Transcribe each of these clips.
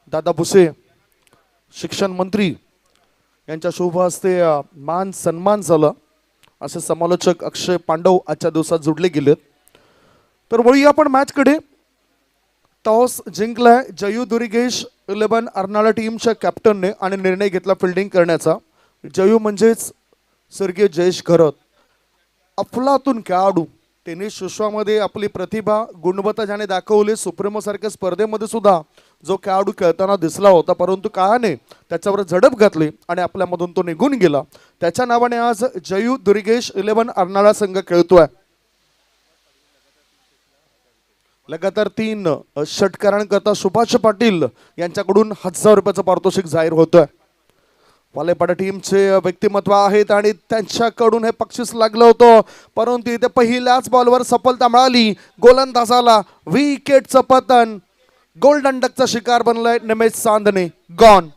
दादा भुसे शिक्षण मंत्री यांच्या शुभ हस्ते मान सन्मान झाला. असे समालोचक अक्षय पांडव आजच्या दिवसात जोडले गेलेत. तर वळूया आपण मॅचकडे. टॉस जिंकलाय जयू दुर्गेश 11 अर्नाळा टीमच्या कॅप्टनने आणि निर्णय घेतला फिल्डिंग करण्याचा. जयू म्हणजेच स्वर्गीय जयेश घरत, अफलातून खेळाडू. टेनिस विश्वामध्ये आपली प्रतिभा गुणवत्ता ज्याने दाखवली. सुप्रीमो सारख्या स्पर्धेमध्ये सुद्धा जो खेळाडू खेळताना दिसला होता, परंतु काळाने त्याच्यावर झडप घातली आणि आपल्यामधून तो निघून गेला. त्याच्या नावाने आज जयू दुर्गेश 11 अर्नाळा संघ खेळतोय. लगातार 3 षटकारांकरता सुभाष पाटील यांच्याकडून 1000 रुपयाचं पारितोषिक जाहीर होतोय. वालेपाडा टीमचे व्यक्तिमत्व आहेत आणि त्यांच्याकडून हे बक्षीस लागलं होतं, परंतु इथे पहिल्याच बॉलवर सफलता मिळाली. गोलंदाजाला विकेटचं पतन. गोल्डन डकचा शिकार बनलाय निमेश चांदणे. Gone.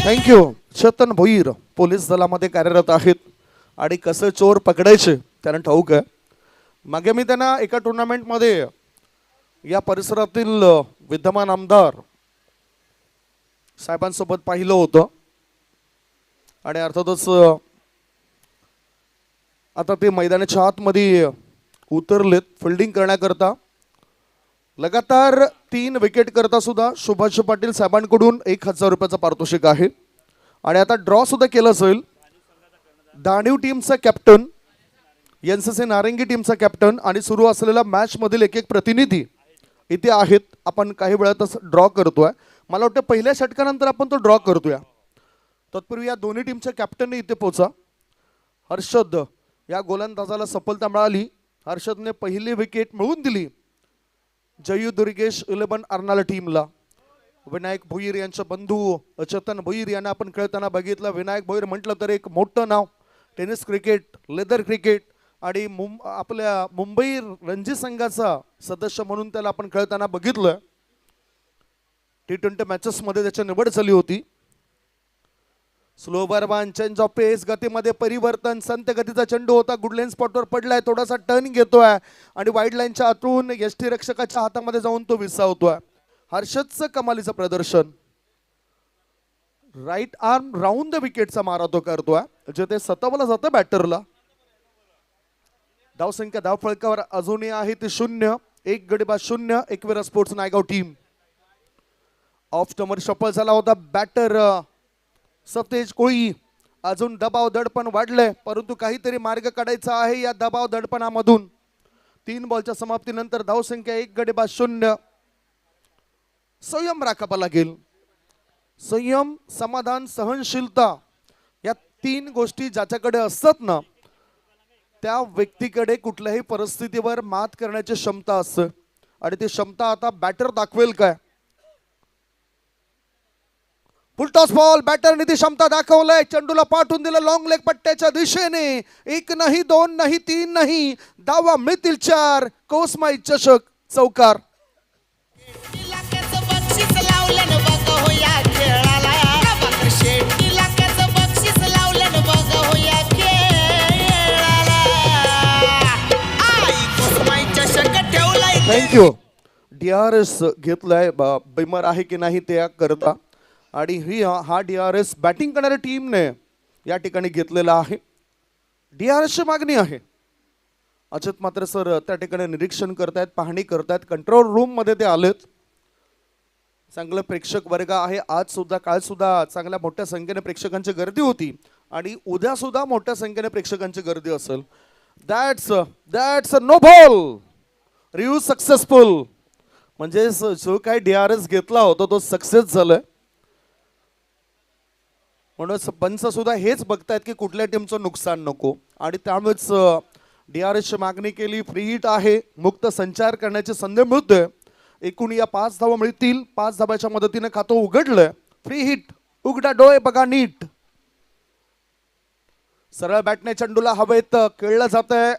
Thank you. Chetan Bhoir police दलामध्ये कार्यरत आहेत आणि कसं चोर पकडायचे त्यांना ठाऊक आहे. मागे मी त्यांना एका टुर्नामेंटमध्ये या परिसरातील विद्यमान आमदार साहेबांसोबत पाहिलं होतं आणि अर्थातच आता ते मैदानाच्या आतमध्ये उतरलेत फिल्डिंग करण्याकरता. लगातार 3 विकेट करता सुद्धा सुभाष पाटील साहेबांकडून 1000 रुपयाचं पारितोषिक आहे. आणि आता ड्रॉ सुद्धा केलं जाईल. दाणीव टीमचा कॅप्टन, एनसीसी नारंगी टीमचा कॅप्टन आणि सुरू असलेल्या मॅच मधील एक प्रतिनिधी इथे आहेत. आपण काही वेळातच ड्रॉ करतोय. मला वाटतं पहिल्या षटकानंतर आपण तो ड्रॉ करूया. तत्पूर्वी या दोन्ही टीमच्या कॅप्टनने इथे पोचा. हर्षद या गोलंदाजाला सफलता मिळाली. हर्षदने पहिली विकेट मिळवून दिली जयू दुर्गेश 11 अर्नाळा टीमला. विनायक भोईर यांचे बंधू चेतन भोईर यांना आपण खेळताना बघितलं. विनायक भोईर म्हटलं तर एक मोठं नाव. टेनिस क्रिकेट, लेदर क्रिकेट आणि आपल्या मुंबई रणजी संघाचा सदस्य म्हणून त्याला आपण खेळताना बघितलं. T20 मॅचेस मध्ये त्याची निवड झाली होती. स्लो बर्बान चेंज ऑफ पेस, गतीमध्ये परिवर्तन, संत गतीचा चेंडू होता, गुडलेन स्पॉटवर पडलाय, थोडासा टर्न घेतोय आणि वाईड लाईनच्या आतून यष्टी रक्षकाच्या हातामध्ये जाऊन तो विसावतोय. हर्षदचं कमालीचं प्रदर्शन. राईट आर्म राऊंड द विकेटचा मारा तो करतोय, जे ते सतावला जातं बॅटरला. धावसंख्या धावफळकावर अजूनही आहे ती 0. 1 गडी बाद 0. Ekvira sports Naigaon team. Of stumper shuffle झाला होता. बॅटर सतेज कोळी. अजून दबाव दडपण वाढलंय, परंतु काहीतरी मार्ग काढायचा आहे या दबाव दडपणामधून. 3 बॉलच्या समाप्तीनंतर धावसंख्या 1 गडी बाद 0. संयम राखावा लागेल. संयम, समाधान, सहनशीलता या 3 गोष्टी ज्याच्याकडे असतात ना, त्या व्यक्तीकडे कुठल्याही परिस्थितीवर मात करण्याची क्षमता असते. आणि ती क्षमता आता बॅटर दाखवेल काय? Full toss ball. बॅटरने ती क्षमता दाखवलंय. चेंडूला पाठवून दिलं लॉंग लेग पट्ट्याच्या दिशेने. 1 नाही 2 नाही 3 नाही, धावा मिळतील 4. कोसमाई चषक चौकार. थँक्यू. DRS घेतलाय. बिमर आहे की नाही ते करता आणि हा DRS बॅटिंग करणाऱ्या टीमने या ठिकाणी घेतलेला आहे. DRS ची मागणी आहे. अजित मात्र सर त्या ठिकाणी निरीक्षण करतायत, पाहणी करतायत. कंट्रोल रूम मध्ये ते आलेत. चांगलं प्रेक्षक वर्ग आहे. आज सुद्धा काल सुद्धा चांगल्या मोठ्या संख्येने प्रेक्षकांची गर्दी होती आणि उद्या सुद्धा मोठ्या संख्येने प्रेक्षकांची गर्दी असेल. That's a no ball. Review successful. म्हणजे जो काही DRS घेतला होता तो सक्सेस झालाय. म्हणून पंच सुद्धा हेच बघतायत की कुठल्या टीमचं नुकसान नको आणि त्यामुळेच DRS ची मागणी केली. फ्री हिट आहे, मुक्त संचार करण्याची संधी मिळते. एकूण या 5 धावा मिळतील. 5 धाब्याच्या मदतीने खातं उघडलंय. Free hit. उघडा डोळे बघा नीट. सरळ बॅटने चेंडूला हवेत खेळलं जातंय.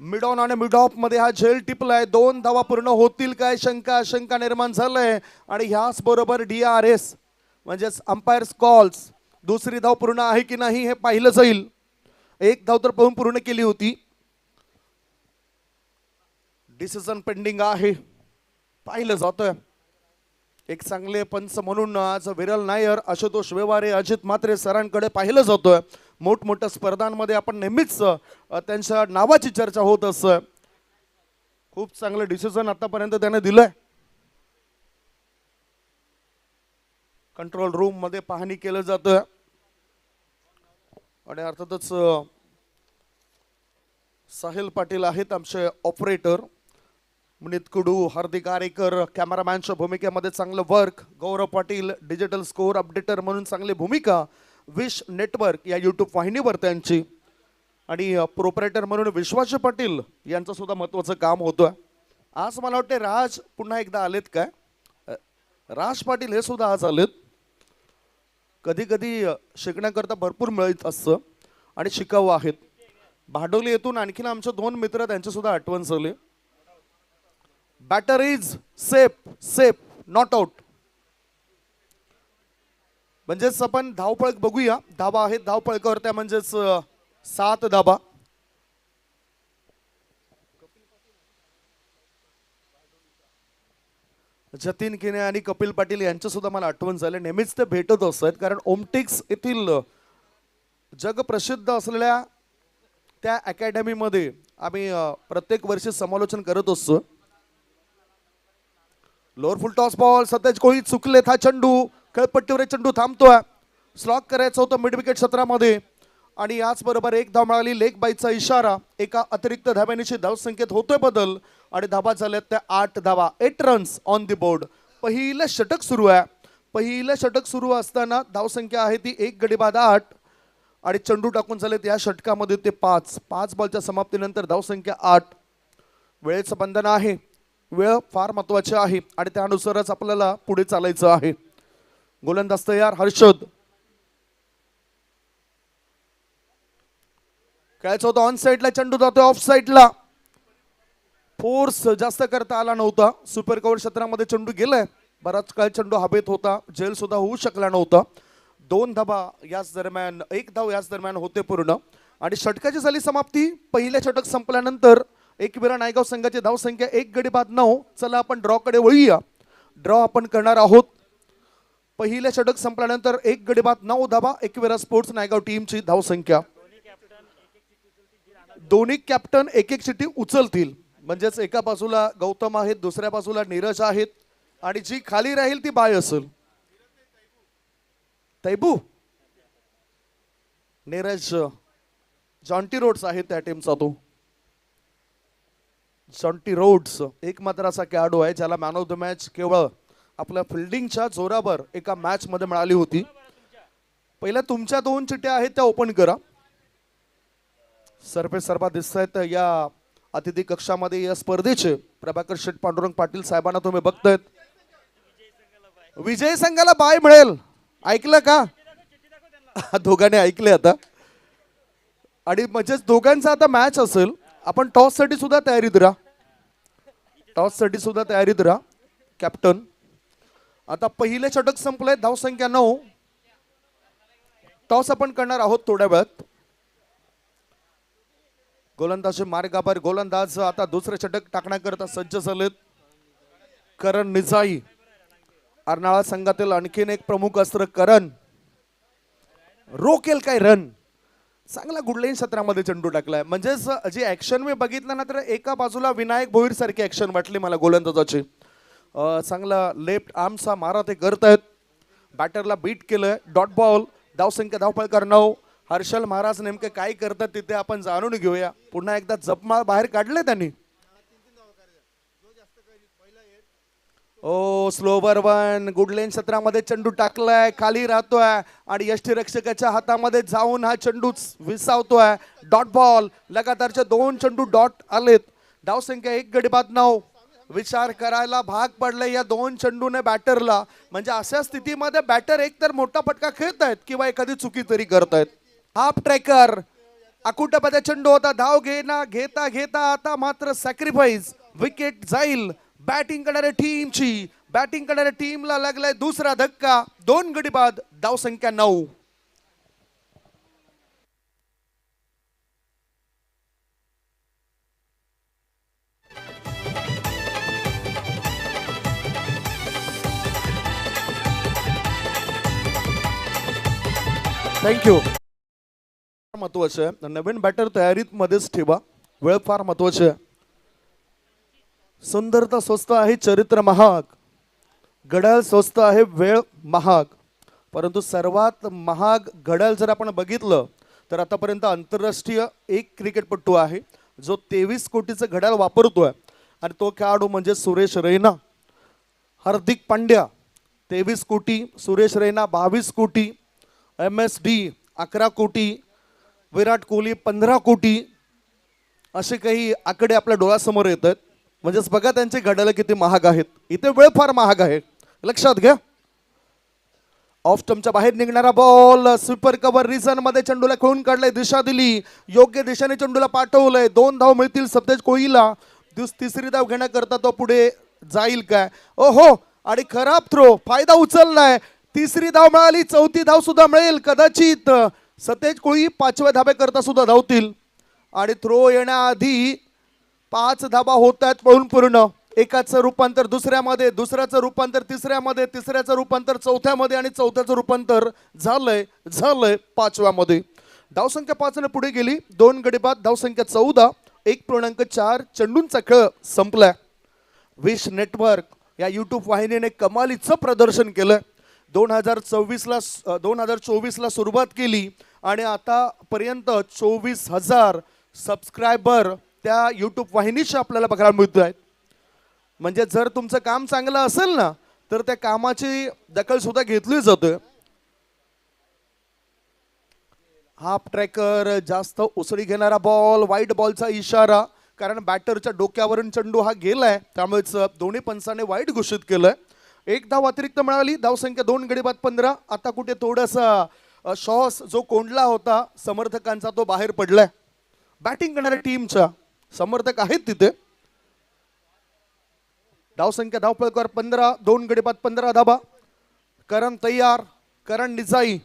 मिड ऑन आणि मिड ऑफ मध्ये हा झेल टिपलाय. 2 धावा पूर्ण होतील काय शंका निर्माण झालंय. आणि ह्याच बरोबर DRS म्हणजेच अंपायर्स कॉल्स दुसरी धाव पूर्ण आहे की नाही हे पाहिलं जाईल. 1 धाव तर पाहून पूर्ण केली होती. डिसिजन पेंडिंग आहे, पाहिलं जातोय. एक चांगले पंच म्हणून आज विरल नायर, आशुतोष व्यवहारे, अजित म्हात्रे सरांकडे पाहिलं जातोय. मोठमोठ्या स्पर्धांमध्ये आपण नेहमीच त्यांच्या नावाची चर्चा होत असते. खूप चांगलं डिसिजन आतापर्यंत त्याने दिलंय. कंट्रोल रूम मध्ये पाहणी केलं जातं आणि अर्थातच साहिल पाटील आहेत आमचे ऑपरेटर. मुनीत कुडू, हार्दिक आरेकर कॅमेरामॅनच्या भूमिकेमध्ये चांगलं वर्क. गौरव पाटील डिजिटल स्कोअर अपडेटर म्हणून चांगली भूमिका. विश नेटवर्क या यूट्यूब वाहिनीवर त्यांची. आणि प्रोपरेटर म्हणून विश्वास पाटील यांचं सुद्धा महत्त्वाचं काम होतं. आज मला वाटते राज पुन्हा एकदा आलेत काय? राज पाटील हे सुद्धा आज आलेत. कधी कधी शिकण्याकरता भरपूर मिळत असतं आणि शिकाऊ आहेत. भाडोली येथून आणखीन आमचे 2 मित्र त्यांचे सुद्धा आठवण झाले. Batter is safe not out. म्हणजेच आपण धावपळ बघूया. धाबा आहेत धावपळ करत्या म्हणजेच 7 धाबा. जतीन किने आणि कपिल पाटील यांचे सुद्धा मला आठवण झाले. नेहमीच ते भेटत असतात कारण ओमटिक्स येथील जगप्रसिद्ध असलेल्या त्या अकॅडमीमध्ये आम्ही प्रत्येक वर्षी समालोचन करत असतो. लोअर फुल टॉस बॉल सतेज कोळी चुकलेत. हा चेंडू खेळपट्टीवर चेंडू थांबतोय. स्लॉक करायचं होतं मिड विकेट क्षेत्रामध्ये आणि याच बरोबर 1 धाव मिळाली. लेग बाईचा इशारा. एका अतिरिक्त धाब्यानिशी धाव संख्येत होतोय बदल आणि धाबा झाल्यात त्या 8 धावा. 8 रन्स ऑन दी बोर्ड. पहिलं षटक सुरू आहे. पहिलं षटक सुरू असताना धावसंख्या आहे ती 1 गडी बाद 8 आणि चेंडू टाकून झालेत या षटकामध्ये ते 5 बॉलच्या समाप्तीनंतर धावसंख्या 8. वेळेचं बंधन आहे. वेळ फार महत्वाची आहे आणि त्यानुसारच आपल्याला पुढे चालायचं आहे. गोलंदाज तयार. हर्षद खेळायचं होतं ऑन साईडला. चेंडू जातोय ऑफ साईडला. फोर्स जास्त करता आला नव्हता. सुपर कव्हर क्षेत्रामध्ये चेंडू गेलाय. बराच काळ चेंडू हवेत होता. झेल सुद्धा होऊ शकला नव्हता. 2 धाबा याच दरम्यान 1 धाव याच दरम्यान होते पूर्ण आणि षटकाची झाली समाप्ती. पहिल्या षटक संपल्यानंतर एकविरा नायगाव संघाची धावसंख्या 1 गडी बाद 9. चला आपण ड्रॉ कडे वळूया. ड्रॉ आपण करणार आहोत. पहिल्या षटक संपल्यानंतर 1 गडी बाद 9 धाबा एकविरा स्पोर्ट्स नायगाव टीमची धावसंख्या. दोन्ही कॅप्टन एक चिठ्ठी उचलतील. म्हणजेच एका बाजूला गौतम आहेत, दुसऱ्या बाजूला नीरज आहेत आणि जी खाली राहील ती बाय असेल. तैबू नीरज जॉन्टी रोड्स आहेत त्या टीमचा. तो जॉन्टी रोड्स एक मात्र असा खेळाडू आहे ज्याला मॅन ऑफ द मॅच केवळ आपल्या फिल्डिंगच्या जोरावर एका मॅच मध्ये मिळाली होती. पहिल्या तुमच्या 2 चिठ्ठ्या आहेत त्या ओपन करा. सर्वा दिसत आहेत या अतिथी कक्षामध्ये या स्पर्धेचे. प्रभाकर शेठ पांडुरंग पाटील साहेबांना तुम्ही बघतायत. विजय संघाला बाय मिळेल. ऐकलं का? दोघांनी ऐकले आता. आणि म्हणजेच दोघांचा आता मॅच असेल. आपण टॉस साठी सुद्धा तयारीत राहा. टॉस साठी सुद्धा तयारीत राहा कॅप्टन. आता पहिले षटक संपलंय. धावसंख्या 9. टॉस आपण करणार आहोत थोड्या वेळात. गोलंदाज मार्गावर. गोलंदाज आता दुसरे षटक टाकण्याकरता सज्ज झालेत. करण निजाई अर्नाळा संघातील आणखीन एक प्रमुख अस्त्र. करण रोकेल काय रन. चांगला गुडलाईन क्षेत्रामध्ये चेंडू टाकलाय. म्हणजेच जी ऍक्शन मी बघितलं ना तर एका बाजूला विनायक भोईर सारखी ऍक्शन वाटली मला गोलंदाजाची. चांगला लेफ्ट आर्मचा मारा ते करतायत. बॅटरला बीट केलंय. Dot ball. धावसंख्या धावपळकर 9. हर्षल महाराज नेमके काय करतात तिथे आपण जाणून घेऊया. पुन्हा एकदा जपमाळ बाहेर काढले त्यांनी. ओ स्लोवर वन. गुडलेन क्षेत्रामध्ये चेंडू टाकलाय. खाली राहतोय आणि यष्टीरक्षकाच्या हातामध्ये जाऊन हा चेंडू विसावतोय. Dot ball. लगातारचे 2 चेंडू डॉट आलेत. धावसंख्या 1 गडी बाद 9. विचार करायला भाग पडले या 2 चेंडूने बॅटरला. म्हणजे अशा स्थितीमध्ये बॅटर एकतर मोठा फटका खेळतायत किंवा एखादी चुकी तरी करतायत. हाफ ट्रॅकर अकुटपदा चेंडू होता, धाव घेता घेता आता मात्र सॅक्रिफाईस, विकेट जाईल बॅटिंग करणाऱ्या टीमची. बॅटिंग करणाऱ्या टीमला लागलाय दुसरा धक्का. 2 गडी बाद, धाव संख्या 9. थँक्यू. महत्वाचं आहे, नवीन बॅटर तयारीत मध्येच ठेवा, वेळ फार महत्वाची आहे. सुंदरता स्वस्त आहे, चरित्र महाग. घड्याळ स्वस्त आहे, वेळ महाग. परंतु सर्वात महाग घड्याळ जर आपण बघितलं तर आतापर्यंत आंतरराष्ट्रीय एक क्रिकेटपटू आहे जो 23 कोटीचं घड्याळ वापरतोय आणि तो खेळाडू म्हणजे सुरेश रैना. हार्दिक पांड्या 23 कोटी, सुरेश रैना 22 कोटी, MSD 11 कोटी, विराट कोहली 15 कोटी, असे काही आकडे आपल्या डोळ्यासमोर येतात. म्हणजेच बघा त्यांचे घड्याळ किती महाग आहेत. इथे वेळ फार महाग आहे, लक्षात घ्या. ऑफ स्टंपच्या बाहेर निघणारा बॉल, स्वीपर कव्हर रिझन मध्ये चेंडूला खेळून काढलाय, दिशा दिली, योग्य दिशेने चेंडूला पाठवलंय. 2 धाव मिळतील सतेज कोहलीला. तिसरी धाव घेण्याकरता तो पुढे जाईल काय? ओहो, आणि खराब थ्रो, फायदा उचललाय. तिसरी धाव मिळाली, 4थी धाव सुद्धा मिळेल कदाचित. सतेज कोहली 5व्या धाब्याकरता सुद्धा धावतील आणि थ्रो येण्याआधी 5 धाबा होत आहेत पळून पूर्ण. एकाचं रूपांतर दुसऱ्यामध्ये, दुसऱ्याचं रूपांतर तिसऱ्यामध्ये, तिसऱ्याचं रूपांतर चौथ्यामध्ये आणि चौथ्याचं रूपांतर झालंय 5व्यामध्ये. धावसंख्या 5 ने पुढे गेली. 2 गडी बाद, धावसंख्या 14. 1.4 चेंडूंचा खेळ संपलाय. विश नेटवर्क या यूट्यूब वाहिनीने कमालीचं प्रदर्शन केलंय. 2024ला सुरुवात केली आणि आतापर्यंत 24,000 सबस्क्रायबर त्या यूट्यूब वाहिनीशी आपल्याला बघायला मिळत आहेत. म्हणजे जर तुमचं काम चांगलं असेल ना तर त्या कामाची दखल सुद्धा घेतली जाते. हाफ ट्रॅकर, जास्त उसळी घेणारा बॉल, वाईट बॉलचा इशारा, कारण बॅटरच्या डोक्यावरून चेंडू हा गेलाय, त्यामुळेच दोन्ही पंचाने वाईट घोषित केलंय. 1 धाव अतिरिक्त मिळाली. धावसंख्या 2 गडी बाद 15. आता कुठे थोडासा शॉस जो कोंडला होता समर्थकांचा तो बाहेर पडलाय. बॅटिंग करणाऱ्या टीमच्या समर्थक आहेत तिथे. धावसंख्या धावपळकर 15. 2 गडी बाद 15 धाबा. करण तयार, करण निजाई.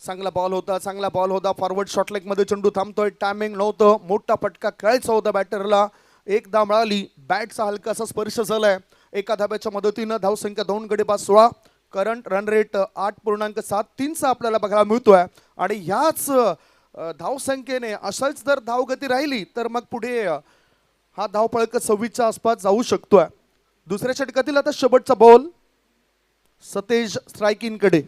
चांगला बॉल होता, फॉरवर्ड शॉट लेग मध्ये चेंडू थांबतोय, टायमिंग नव्हतं, मोठा फटका खेळायचा होता बॅटरला. 1 धाव मिळाली, बॅटचा हलकासा स्पर्श झालाय. एका धाब्याच्या मदतीनं धावसंख्या 2 गडी बाद 16. करंट रन रेट 8.73चा आपल्याला बघायला मिळतोय आणि ह्याच धावसंख्येने अशाच जर धावगती राहिली तर मग पुढे हा धावपळक 26च्या आसपास जाऊ शकतोय. दुसऱ्या षटकातील आता शेवटचा बॉल सतेज स्ट्रायकिंग कडे.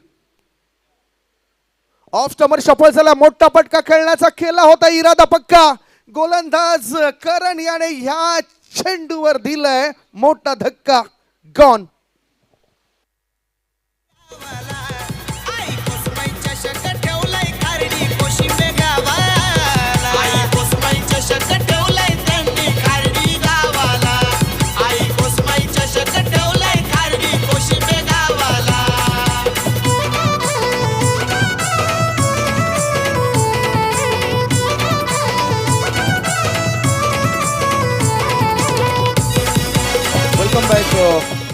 ऑफ स्टंपर सफल झाला, मोठा फटका खेळण्याचा केला होता इरादा पक्का. गोलंदाज करण याने ह्या चेंडूवर दिलाय मोठा धक्का. गॉन.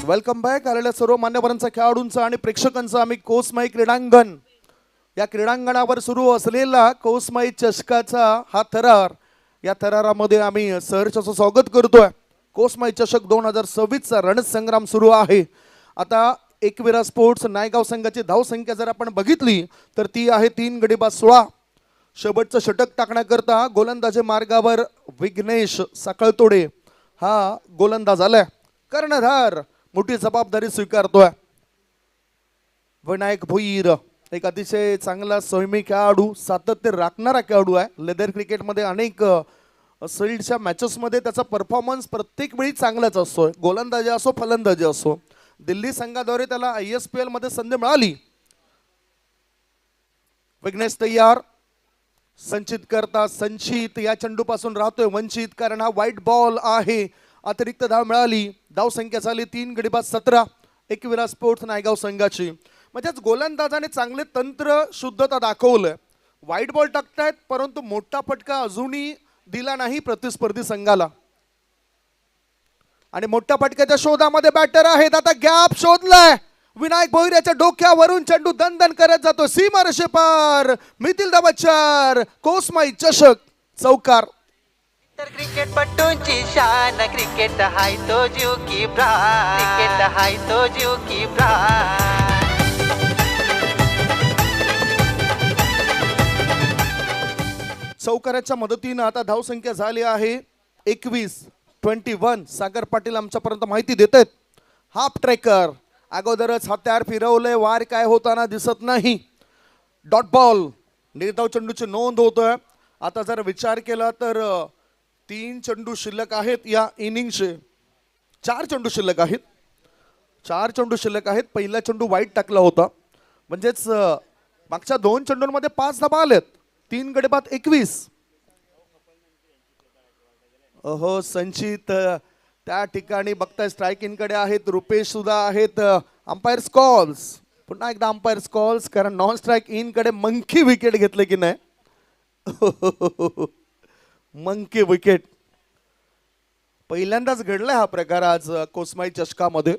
वेलकम बॅक आलेल्या सर्व मान्यवरांचा, खेळाडूंचा आणि प्रेक्षकांचा. आम्ही कोसमाई क्रीडांगण या क्रीडांगणावर सुरू असलेला कोसमाई चषकाचा हा थरार, या थरारामध्ये आम्ही सहर्षाचं स्वागत करतोय. कोसमाई चषक 2026चा रणसंग्राम सुरू आहे. आता एकविरा स्पोर्ट्स नायगाव संघाची धावसंख्या जर आपण बघितली तर ती आहे 3 गडी बाद 16. शेवटचं षटक टाकण्याकरता गोलंदाजी मार्गावर विघ्नेश साखळतोडे हा गोलंदाज आलाय. कर्णधार मोठी जबाबदारी स्वीकारतोय विनायक भोईर. एक अतिशय चांगला संयमी खेळाडू, सातत्य राखणारा खेळाडू आहे. लेदर क्रिकेटमध्ये अनेक सिल्डच्या मॅचेसमध्ये त्याचा परफॉर्मन्स प्रत्येक वेळी चांगलाच असतो, गोलंदाजी असो फलंदाजी असो. दिल्ली संघाद्वारे त्याला ISPL मध्ये संधी मिळाली. विघ्नेश तयार, संचित करता संचित या चेंडूपासून राहतोय वंचित, कारण हा व्हाईट बॉल आहे. अतिरिक्त धाव मिळाली, धाव संख्या झाली 3 गडी बाद 17 एकविरा स्पोर्ट्स नायगाव संघाची. म्हणजेच गोलंदाजाने चांगले तंत्र शुद्धता दाखवलंय. वाईट बॉल टाकतायत, परंतु मोठा फटका अजूनही दिला नाही प्रतिस्पर्धी संघाला. आणि मोठ्या फटक्याच्या शोधामध्ये बॅटर आहेत. आता गॅप शोधलाय. विनायक भोईर याच्या डोक्यावरून चेंडू दणदण करत जातो सीमारेषेपार. मिथिल दाबचार कोसमाई चषक चौकार. क्रिकेटपटूंची शान क्रिकेट हाय तो जीव की प्राण. क्रिकेट हाय तो जीव की प्राण. चौकाराच्या मदतीनं आता धावसंख्या झाली आहे 21. सागर पाटील आमच्यापर्यंत माहिती देत आहेत. हाफ ट्रेकर अगोदरच हत्यार फिरवलंय. वार काय होताना दिसत नाही. डॉट बॉल निर्धाव चेंडूची नोंद होतोय. आता जर विचार केला तर 3 चेंडू शिल्लक आहेत या इनिंगचे. 4 चेंडू शिल्लक आहेत. 4 चेंडू शिल्लक आहेत. पहिला चेंडू वाईट टाकला होता, म्हणजेच मागच्या 2 चेंडूंमध्ये 5 धाबा आलेत. 3 गडी बाद 21. हो संचित त्या ठिकाणी बघताय स्ट्राईक इनकडे आहेत. रुपेश सुद्धा आहेत. अंपायर्स कॉल्स, पुन्हा एकदा अंपायर्स कॉल्स, कारण नॉन स्ट्राईक इनकडे मंकी विकेट घेतले की नाही. मंकी विकेट पहिल्यांदाच घडलाय हा प्रकार आज कोसमाई चषकामध्ये.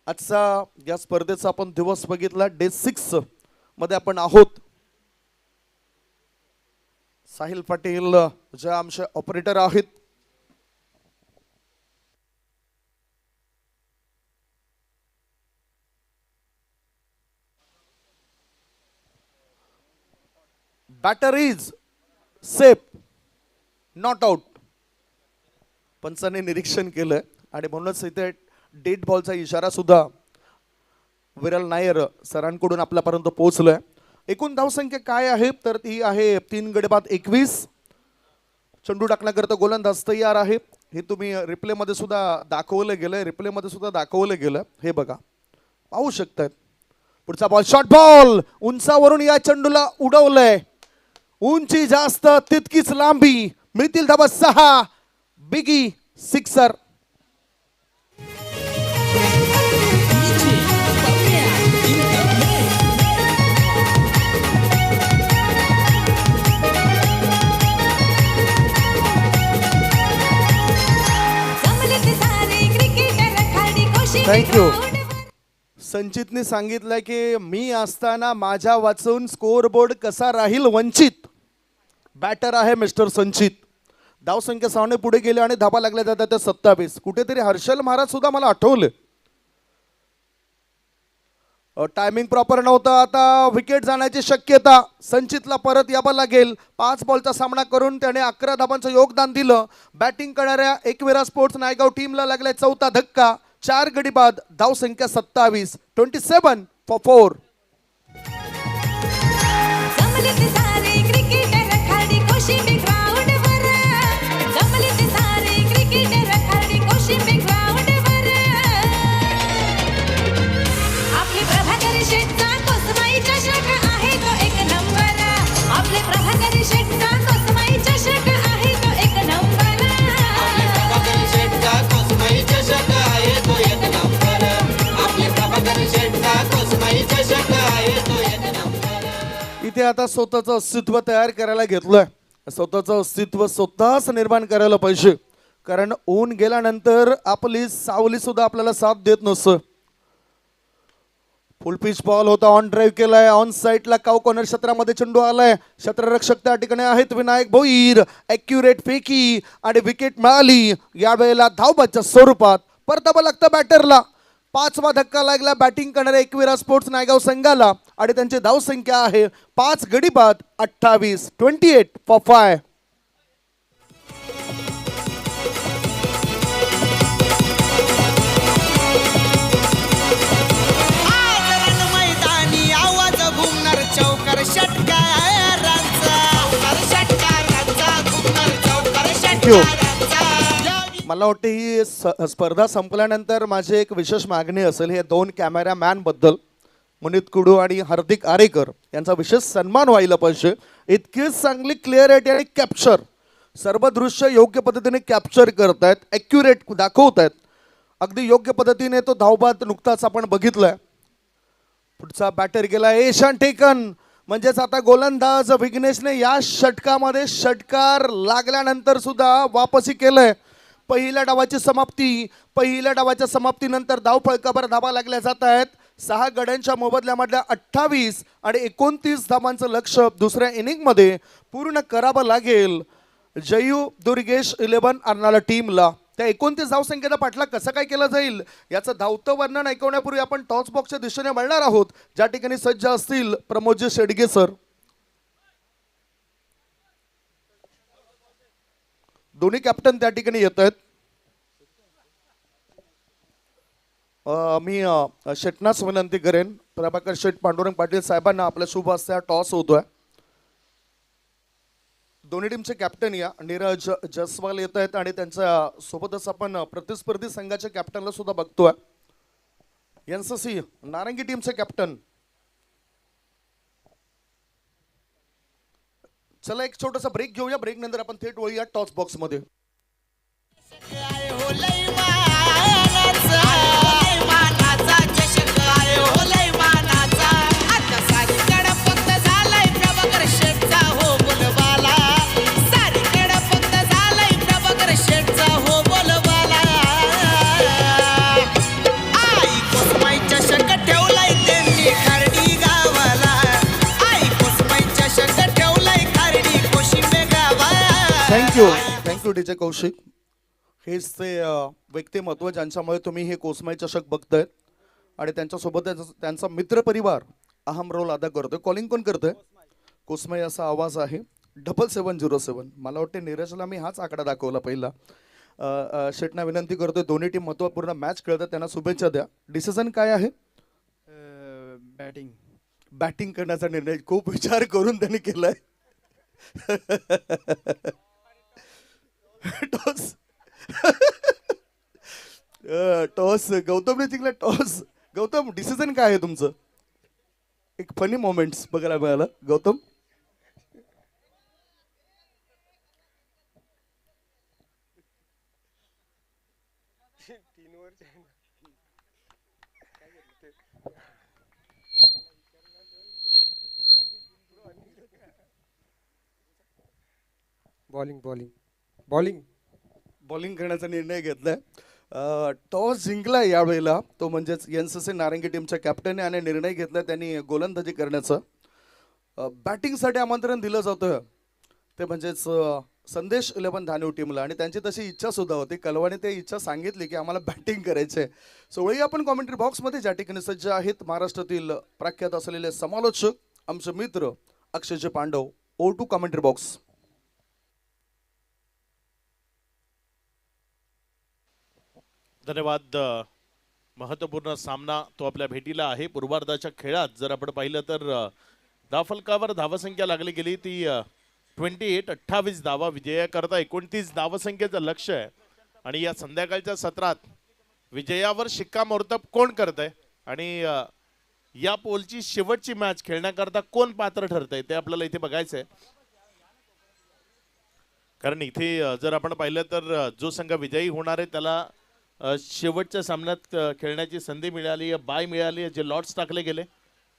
आजचा या स्पर्धेचा आपण दिवस बघितला डे 6 मध्ये आपण आहोत. साहिल पाटील जे आमचे ऑपरेटर आहेत. Batter is safe, not out. पंचाने निरीक्षण केलंय आणि म्हणूनच इथे डेड बॉलचा इशारा सुद्धा विरल नायर सरांकडून आपल्यापर्यंत पोहोचलोय. एकूण धावसंख्या काय आहे तर ती आहे 3 गडी बाद 21. चेंडू टाकण्याकरता गोलंदाज तयार आहे. हे तुम्ही रिप्लेमध्ये सुद्धा दाखवलं गेलंय. रिप्लेमध्ये सुद्धा दाखवलं गेलं. हे बघा, पाहू शकतात. पुढचा बॉल शॉर्ट बॉल उंचावरून या चेंडूला उडवलंय. उंची जास्त तितकीच लांबी. मिळतील धाबा 6. बिगी सिक्सर. थँक्यू. संचितने सांगितलं की मी असताना माझ्या वाचून स्कोअरबोर्ड कसा राहील वंचित. बॅटर आहे मिस्टर संचित. धावसंख्या 6 पुढे गेले आणि धाबा लागल्या जातात 27. कुठेतरी हर्षल महाराज सुद्धा मला आठवले. टायमिंग प्रॉपर नव्हतं. आता विकेट जाण्याची शक्यता. संचितला परत यावं लागेल. 5 बॉलचा सामना करून त्याने 11 धाबांचं योगदान दिलं. बॅटिंग करणाऱ्या एकविरा स्पोर्ट्स नायगाव टीमला लागलाय 4था धक्का. 4 गडी बाद. धावसंख्या 27. 27 for 4. इथे आता स्वतःचं अस्तित्व तयार करायला घेतलंय. स्वतःचं अस्तित्व स्वतःच निर्माण करायला पाहिजे, कारण ऊन गेल्यानंतर आपली सावली सुद्धा आपल्याला साथ देत नसतं. फुल पिच बॉल होता. ऑन ड्राईव्ह केलाय. ऑन साईडला काव कॉर्नर क्षेत्रामध्ये चेंडू आलाय. क्षेत्ररक्षक त्या ठिकाणी आहेत विनायक भोईर. ॲक्युरेट फेकी आणि विकेट मिळाली. यावेळेला धावबाच्या स्वरूपात परतावं लागतं बॅटरला. 5वा धक्का लागला बॅटिंग करणाऱ्या एकविरा स्पोर्ट्स नायगाव संघाला आणि त्यांची धावसंख्या आहे 5 गडी बाद 28. 28 for 5. मला वाटतं ही स्पर्धा संपल्यानंतर माझी एक विशेष मागणी असेल. हे 2 कॅमेरामॅन बद्दल मुनीत कुडू आणि हार्दिक आरेकर यांचा विशेष सन्मान व्हायला पाहिजे. इतकी चांगली क्लिअरिटी आणि कॅप्चर, सर्व दृश्य योग्य पद्धतीने कॅप्चर करतायत, ॲक्युरेट दाखवतायत. अगदी योग्य पद्धतीने तो धावबाद नुकताच आपण बघितलाय. पुढचा बॅटर गेला ईशान टेकन. म्हणजेच आता गोलंदाज विघ्नेशने या षटकामध्ये षटकार लागल्यानंतर सुद्धा वापसी केलंय. पहिल्या डावाच्या समाप्तीनंतर धाव फळकाभर धावा लागल्या जात आहेत. 6 गड्यांच्या मोबदल्यामधल्या 28 आणि 29 धावांचं लक्ष दुसऱ्या इनिंगमध्ये पूर्ण करावं लागेल जयू दुर्गेश 11 अर्नाला टीमला. त्या 29 धावसंख्येचा पाठलाग कसा काय केला जाईल याचं धावतं वर्णन ऐकवण्यापूर्वी आपण टॉस बॉक्सच्या दिशेने वळणार आहोत, ज्या ठिकाणी सज्ज असतील प्रमोदजी शेडगे सर. दोन्ही कॅप्टन त्या ठिकाणी येत आहेत. मी शेटनास विनंती करेन, प्रभाकर शेठ पांडुरंग पाटील साहेबांना आपल्या शुभ हस्ते टॉस होतोय. दोन्ही टीमचे कॅप्टन या नीरज जसवाल येत आहेत आणि त्यांच्या सोबतच आपण प्रतिस्पर्धी संघाच्या कॅप्टनला सुद्धा बघतोय. एनसीसी नारंगी टीमचे कॅप्टन. चला एक छोटासा ब्रेक घेऊया. ब्रेक नंतर आपण थेट वळूया टॉस बॉक्स मध्ये. Thank you DJ Kaushik. हेच ते व्यक्तिमत्व ज्यांच्यामुळे तुम्ही हे कोसमाई चषक बघतायत आणि त्यांच्यासोबत त्यांचा मित्रपरिवार अहम रोल अदा करतोय. कॉलिंग कोण करतोय? कोसमाई असा आवाज आहे 7707. मला वाटते नीरजला मी हाच आकडा दाखवला पहिला. शेटना विनंती करतोय, दोन्ही टीम महत्त्वपूर्ण मॅच खेळतात, त्यांना शुभेच्छा द्या. डिसिजन काय आहे? बॅटिंग करण्याचा निर्णय खूप विचार करून त्यांनी केलाय. टॉस गौतमने जिंकला. टॉस गौतम, डिसिजन काय आहे तुमचं? एक फनी मोमेंट्स बघायला मिळालं. गौतम, बॉलिंग करण्याचा निर्णय घेतलाय. टॉस जिंकलाय यावेळेला तो, म्हणजेच एनसीसी नारंगी टीमच्या कॅप्टनने आणि निर्णय घेतला त्यांनी गोलंदाजी करण्याचं. बॅटिंगसाठी आमंत्रण दिलं जातं ते म्हणजेच संदेश 11 धानू टीमला, आणि त्यांची तशी इच्छा सुद्धा होती. कलवाने ते इच्छा सांगितली की आम्हाला बॅटिंग करायची आहे. सो वळी आपण कॉमेंट्री बॉक्समध्ये, ज्या ठिकाणी सज्ज आहेत महाराष्ट्रातील प्रख्यात असलेले समालोचक आमचे मित्र अक्षयजी पांडव. O2 commentary box. धन्यवाद. महत्त्वपूर्ण सामना तो आपल्या भेटीला आहे. पूर्वार्धाच्या खेळात जर आपण पाहिलं तर धावफलकावर धावसंख्या लागली गेली ती 28 धावा. विजयाकरता 29 धावसंख्येचं लक्ष आहे आणि या संध्याकाळच्या सत्रात विजयावर शिक्कामोर्तब कोण करतंय आणि या पोलची शेवटची मॅच खेळण्याकरता कोण पात्र ठरतंय ते आपल्याला इथे बघायचंय. कारण इथे जर आपण पाहिलं तर जो संघ विजयी होणार आहे त्याला शेवटच्या सामन्यात खेळण्याची संधी मिळाली, बाय मिळाली. जे लॉट्स टाकले गेले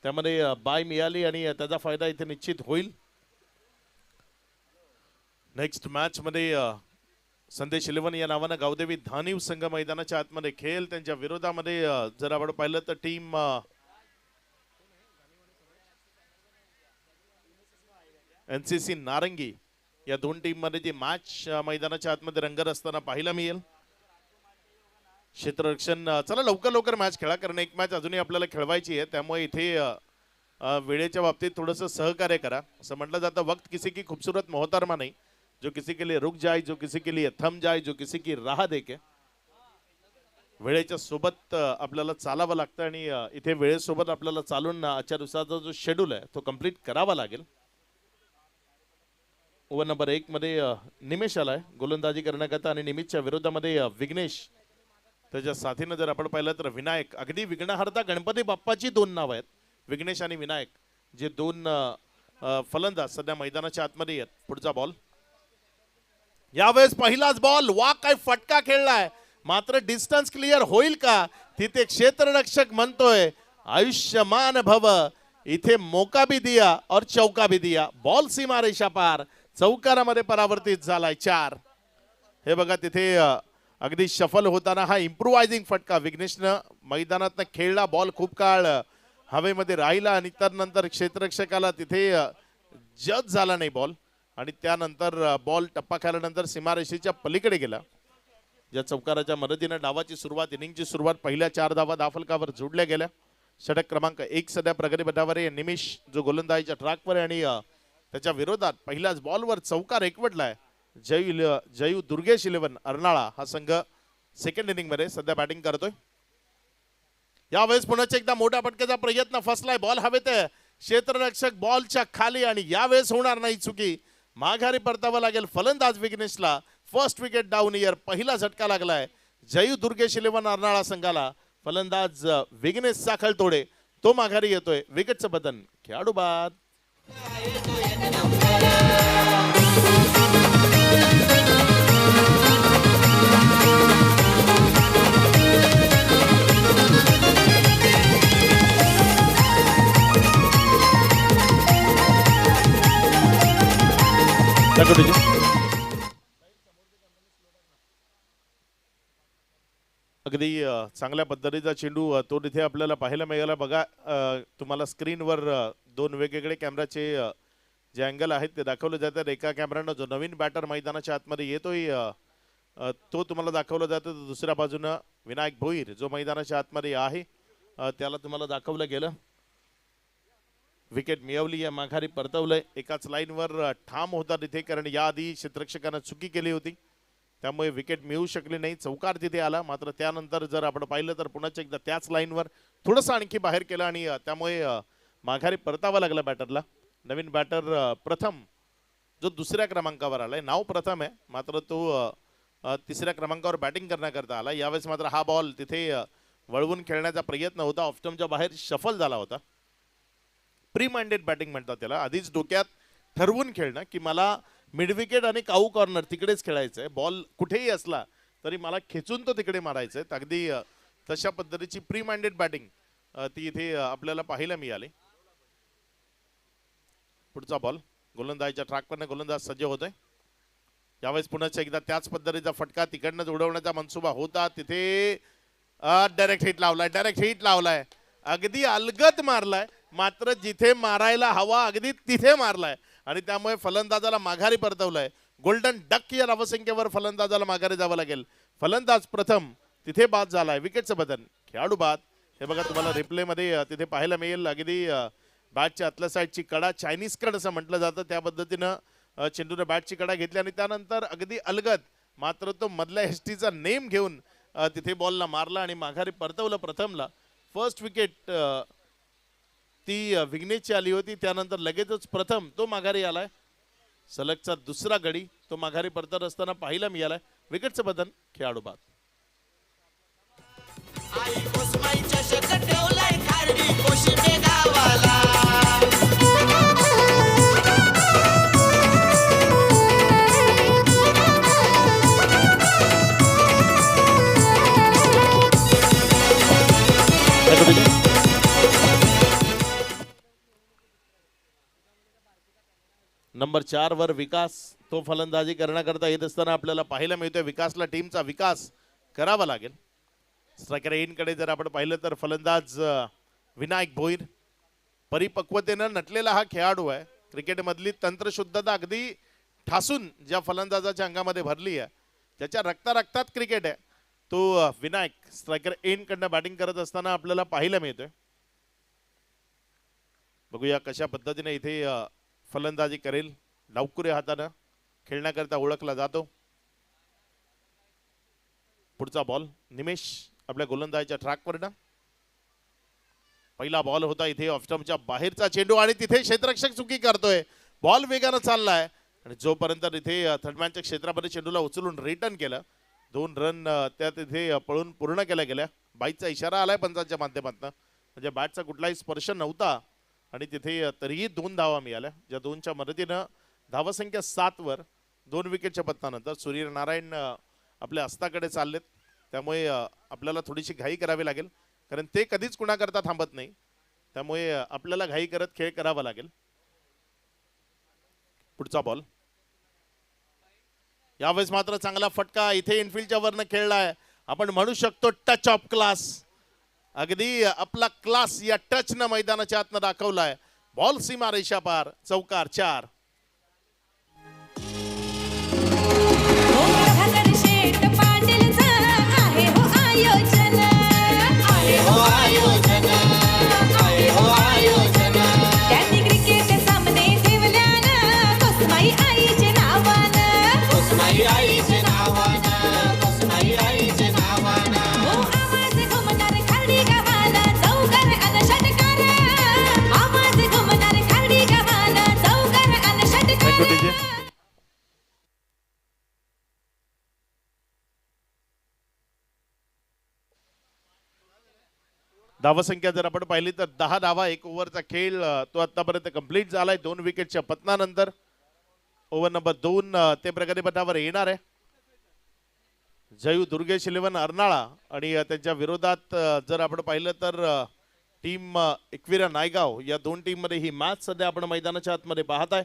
त्यामध्ये बाय मिळाली आणि त्याचा फायदा इथे निश्चित होईल. नेक्स्ट मॅच मध्ये संदेश 11 या नावानं गावदेवी धानीव संघ मैदानाच्या आतमध्ये खेळ. त्यांच्या विरोधामध्ये जर आपण पाहिलं तर टीम एनसीसी नारंगी या दोन टीम मध्ये जी मॅच मैदानाच्या आतमध्ये रंगत असताना पाहायला मिळेल. क्षेत्ररक्षण. चला लवकर मॅच खेळा, कारण एक मॅच अजूनही आपल्याला खेळवायची आहे. त्यामुळे इथे वेळेच्या बाबतीत थोडंसं सहकार्य करा. असं म्हटलं जातं, वक्त किसी की खूबसूरत मोहतरमा नहीं, जो किसी के लिए रुक जाए, जो किसी के लिए थम जाए, जो किसी की राह देखे. वेळेच्या सोबत आपल्याला चालावं लागतं आणि इथे वेळेसोबत आपल्याला चालून आजच्या दिवसाचा जो शेड्यूल आहे तो कंप्लीट करावा लागेल. ओव्हर नंबर 1 मध्ये निमेश आलाय गोलंदाजी करण्याकरता आणि निमिषच्या विरोधामध्ये विघ्नेश. त्याच्या साथीनं जर आपण पाहिलं तर विनायक. अगदी विघ्नहर्ता गणपती बाप्पाची 2 नाव आहेत, विघ्नेश आणि विनायक, जे 2 फलंदाज सध्या मैदानाच्या आतमध्ये आहेत. पुढचा बॉल यावेळेस पहिलाच बॉल. वा काय फटका खेळलाय, मात्र डिस्टन्स क्लिअर होईल का तिथे क्षेत्ररक्षक म्हणतोय आयुष्यमान भव. इथे मोका भी दिया और चौका भी दिया. बॉल सीमा रेषा पार, चौकारामध्ये परावर्तित झालाय 4. हे बघा तिथे अगदी शफल होताना हा इम्प्रुव्हायझिंग फटका विघ्नेशनं मैदानात खेळला. बॉल खूप काळ हवेमध्ये राहिला आणि त्यानंतर क्षेत्ररक्षकाला तिथे जज झाला नाही बॉल आणि त्यानंतर बॉल टप्पा खाल्यानंतर सीमारेषेच्या पलीकडे गेला. ज्या चौकाराच्या मदतीने डावाची सुरुवात, इनिंगची सुरुवात, पहिल्या 4 धावा धाफलकावर जोडल्या गेल्या. षटक क्रमांक 1 सध्या प्रगती पथावर आहे. निमिष जो गोलंदाजीच्या ट्रॅकवर आहे आणि त्याच्या विरोधात पहिल्याच बॉलवर चौकार एकवटलाय. जयू दुर्गेश 11 अर्नाळा हा संघ सेकंड इनिंग मध्ये सध्या बॅटिंग करतोय. यावेळेस पुन्हा एकदा मोठ्या फटक्याचा प्रयत्न फसलाय. बॉल हवेत आहे, क्षेत्ररक्षक बॉलच्या खाली आणि यावेळेस होणार नाही चुकी. माघारी परतावा लागेल फलंदाज विघ्नेशला. फर्स्ट विकेट डाऊन इयर, पहिला झटका लागलाय जयू दुर्गेश 11 अर्नाळा संघाला. फलंदाज विघ्नेश साखळतोडे तो माघारी येतोय. विकेटचं बदन खेळाडू बाद. अगदी चांगल्या पद्धतीचा चेंडू तो तिथे आपल्याला पाहायला मिळाला. बघा तुम्हाला स्क्रीनवर 2 वेगवेगळे कॅमेराचे जे अँगल आहेत ते दाखवले जातात. एका कॅमेरानं जो नवीन बॅटर मैदानाच्या आतमध्ये येतोय तो तुम्हाला दाखवला जातो. दुसऱ्या बाजूनं विनायक भोईर जो मैदानाच्या आतमध्ये आहे त्याला तुम्हाला दाखवलं गेलं. विकेट मिळवली आहे, माघारी परतवलंय. एकाच लाईनवर ठाम होता तिथे, कारण याआधी क्षेत्ररक्षकानं चुकी केली होती त्यामुळे विकेट मिळू शकली नाही. चौकार तिथे आला, मात्र त्यानंतर जर आपण पाहिलं तर पुन्हा एकदा त्याच लाईनवर थोडंसं आणखी बाहेर केलं आणि त्यामुळे माघारी परतावा लागला बॅटरला. नवीन बॅटर प्रथम जो दुसऱ्या क्रमांकावर आलाय, नाव प्रथम आहे मात्र तो तिसऱ्या क्रमांकावर बॅटिंग करण्याकरता आला. यावेळेस मात्र हा बॉल तिथे वळवून खेळण्याचा प्रयत्न होता, ऑफस्टम्पच्या बाहेर शफल झाला होता. प्री माइंडेड बॅटिंग म्हणतात त्याला. आधीच डोक्यात ठरवून खेळणं की मला मिड विकेट आणि काऊ कॉर्नर तिकडेच खेळायचं आहे, बॉल कुठेही असला तरी मला खेचून तो तिकडे मारायचा आहे. अगदी तशा पद्धतीची प्री माइंडेड बॅटिंग ती इथे आपल्याला पाहायला मिळाली. पुढचा बॉल गोलंदाजीच्या ट्रॅकवरने गोलंदाज सज्ज होतोय. यावेळेस पुन्हा एकदा त्याच पद्धतीचा फटका तिकडनं उडवण्याचा मनसुबा होता. तिथे डायरेक्ट हिट लावलाय, अगदी अलगद मारलाय, मात्र जिथे मारायला हवा अगदी तिथे मारलाय आणि त्यामुळे फलंदाजाला माघारी परतवलंय. गोल्डन डक या धावसंख्येवर फलंदाजाला माघारी जावं लागेल. फलंदाज प्रथम तिथे बाद झालाय. विकेटचं बदन खेळाडू बाद. हे बघा तुम्हाला रिप्ले मध्ये तिथे पाहायला मिळेल. अगदी बॅटच्या आतल्या साईडची कडा, चायनीज कड असं म्हटलं जातं, त्या पद्धतीनं चेंडूने बॅटची कडा घेतली आणि त्यानंतर अगदी अलगद मात्र तो मधल्या एसटीचा नेम घेऊन तिथे बॉलला मारला आणि माघारी परतवलं प्रथमला. फर्स्ट विकेट ती विघ्नेशची आली होती, त्यानंतर लगेचच प्रथम तो माघारी आलाय. सलगचा दुसरा गडी तो माघारी परतत असताना पाहायला मिळालाय. विकेटचं बदन खेळाडू बाद. नंबर 4 वर विकास तो फलंदाजी करण्याकरता येत असताना आपल्याला पाहायला मिळतोय. विकासला टीमचा विकास करावा लागेल. स्ट्रायकर एंडकडे जर आपण पाहिलं तर फलंदाज विनायक भोईर परिपक्वतेनं नटलेला हा खेळाडू आहे. क्रिकेटमधली तंत्रशुद्धता अगदी ठासून ज्या फलंदाजाच्या अंगामध्ये भरली आहे, ज्याच्या रक्तात क्रिकेट आहे, तो विनायक स्ट्रायकर एंडकडनं बॅटिंग करत असताना आपल्याला पाहायला मिळतोय. बघूया कशा पद्धतीने इथे फलंदाजी करेल. डावकुरे हातानं खेळण्याकरता ओळखला जातो. पुढचा बॉल निमेश आपल्या गोलंदाजीच्या ट्रॅकवरनं. पहिला बॉल होता इथे ऑफस्टम्पच्या बाहेरचा चेंडू आणि तिथे क्षेत्ररक्षक चुकी करतोय. बॉल वेगानं चाललाय आणि जोपर्यंत तिथे थर्डमॅनच्या क्षेत्रामध्ये चेंडूला उचलून रिटर्न केलं. 2 रन त्या तिथे पळून पूर्ण केल्या गेल्या. बाईकचा इशारा आलाय पंचांच्या माध्यमातून, म्हणजे बॅटचा कुठलाही स्पर्श नव्हता आणि तिथे तरीही 2 धावा मिळाल्या, ज्या 2च्या मदतीनं धावसंख्या 7 वर 2 विकेटच्या पतनानंतर सूर्यनारायण आपल्या हस्ताकडे चाललेत. त्यामुळे आपल्याला थोडीशी घाई करावी लागेल, कारण ते कधीच कुणाकरता थांबत नाही. त्यामुळे आपल्याला घाई करत खेळ करावा लागेल. पुढचा बॉल यावेळेस मात्र चांगला फटका इथे इनफिल्डच्या वरनं खेळलाय. आपण म्हणू शकतो टच ऑफ क्लास. अगदी आपला क्लास या टचनं मैदानाच्या आतनं दाखवलाय. बॉल सीमा रेषा पार. चौकार 4. धावसंख्या जर आपण पाहिली तर 10 धावा 1 ओव्हरचा खेळ तो आतापर्यंत कंप्लीट झालाय. 2 विकेटच्या पतनानंतर ओव्हर नंबर 2 ते प्रगती पथावर येणार आहे. जयू दुर्गेश 11 अर्नाळा आणि त्यांच्या विरोधात जर आपण पाहिलं तर टीम एकविरा नायगाव या 2 टीम मध्ये ही मॅच सध्या आपण मैदानाच्या आतमध्ये पाहत आहे.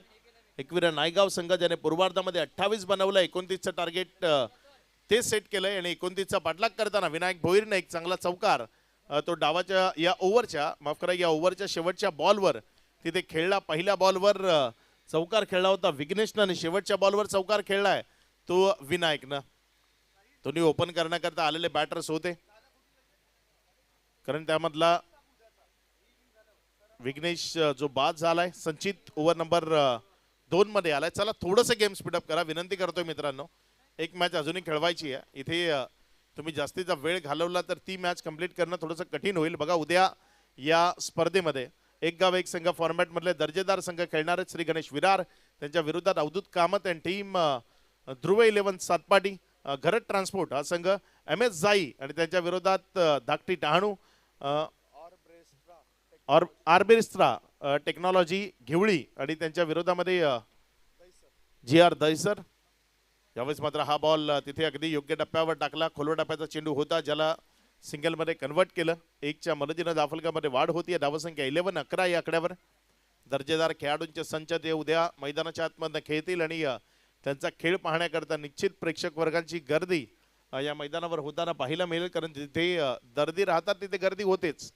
एकविरा नायगाव संघ ज्याने पूर्वार्धामध्ये 28 बनवलं. 29चं टार्गेट ते सेट केलंय आणि 29चा पाठलाग करताना विनायक भोईरने एक चांगला चौकार तो डावाच्या या ओव्हरच्या माफ करा या ओव्हरच्या शेवटच्या बॉलवर तिथे खेळला. पहिल्या बॉलवर चौकार खेळला होता विघ्नेशनं आणि शेवटच्या बॉलवर चौकार खेळलाय तो विनायकनं. दोन्ही ओपन करण्याकरता आलेले बॅटर्स होते कारण त्यामधला विघ्नेश जो बाद झालाय. संचित ओव्हर नंबर 2 मध्ये आलाय. चला थोडंसं गेम स्पीडअप करा विनंती करतोय मित्रांनो. एक मॅच अजूनही खेळवायची आहे. इथे तुम्ही जास्तीचा वेळ घालवला तर ती मॅच कंप्लीट करणं थोडंसं कठीण होईल. बघा उद्या या स्पर्धेमध्ये एक गाव एक संघ फॉर्मॅट मधले दर्जेदार संघ खेळणार आहेत. श्री गणेश विरार त्यांच्या विरोधात अवधूत कामत आणि टीम ध्रुव 11 सातपाटी. घरत ट्रान्सपोर्ट हा संघ MS जाई आणि त्यांच्या विरोधात धाकटी डहाणू आर्बेस्ट्रा टेक्नॉलॉजी घेवळी आणि त्यांच्या विरोधामध्ये GR दहिसर. यावेळेस मात्र हा बॉल तिथे अगदी योग्य टप्प्यावर टाकला. खोलवर टप्प्याचा चेंडू होता ज्याला सिंगलमध्ये कन्वर्ट केलं. 1च्या मदतीनं धावफलकामध्ये वाढ होती. धावसंख्या 11-11 या आकड्यावर. दर्जेदार खेळाडूंचे संच ते उद्या मैदानाच्या आतमधनं खेळतील आणि त्यांचा खेळ पाहण्याकरता निश्चित प्रेक्षक वर्गांची गर्दी या मैदानावर होताना पाहायला मिळेल कारण तिथे दर्दी राहतात तिथे गर्दी होतेच